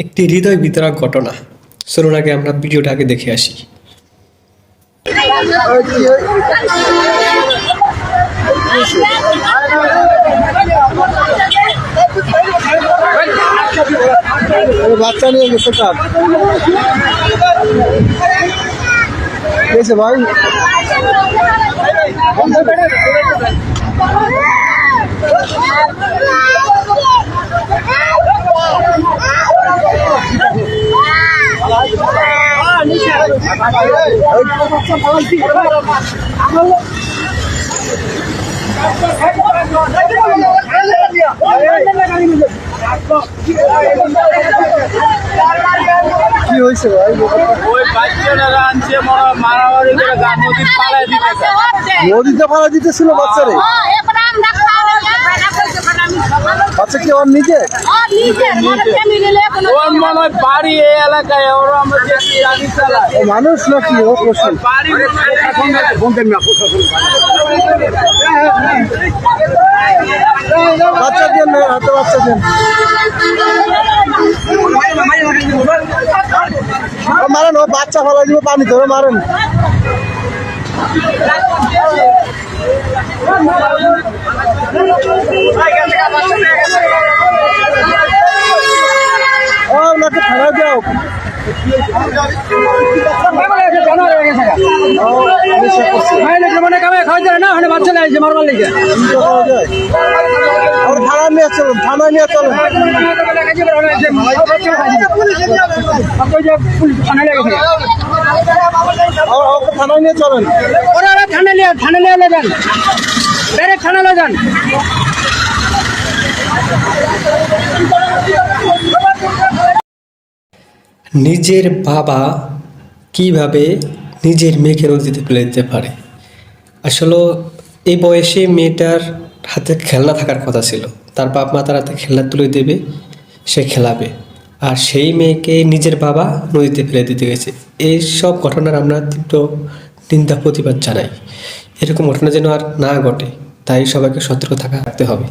একটি হৃদয় বিতরক ঘটনা। চলুন আগে আমরা ভিডিওটা আগে দেখে আসি। বাচ্চা নিয়ে গেছে কার গেছে ভাই কি হয়েছে ভাই? ওই বাচ্চারা আনছে মারামারি করে নদীর পাড়ায় দিতেছে। নদীতে পাড়া দিতেছিল বাচ্চারে। বাচ্চা কি ওর নিজে? ওর মনে হয় বাড়ি এই এলাকায়, ওরা আমাদের রানী চালায়। ও মানুষ নাকি ও প্রশ্ন? বাড়ি বাচ্চা দিয়ে না, হাতে বাচ্চা দেন। মারেন, ও বাচ্চা ফেলাই দিব পানি ধরে মারেন। ও নাকি থানা যাও। থানা নিয়ে চলুন, থানা নিয়ে চলুন। থানায় নিয়ে চলেন। নিজের বাবা কিভাবে নিজের মেয়েকে নদীতে ফেলে দিতে পারে? আসলে এই বয়সে মেয়েটার হাতে খেলনা থাকার কথা ছিল। তার বাপ মা তার হাতে খেলনা তুলে দেবে, সে খেলাবে, আর সেই মেয়েকে নিজের বাবা নদীতে ফেলে দিতে গেছে। এই সব ঘটনার আমরা তীব্র নিন্দা প্রতিবাদ জানাই। এরকম ঘটনা যেন আর না ঘটে, তাই সবাইকে সতর্ক থাকতে হবে।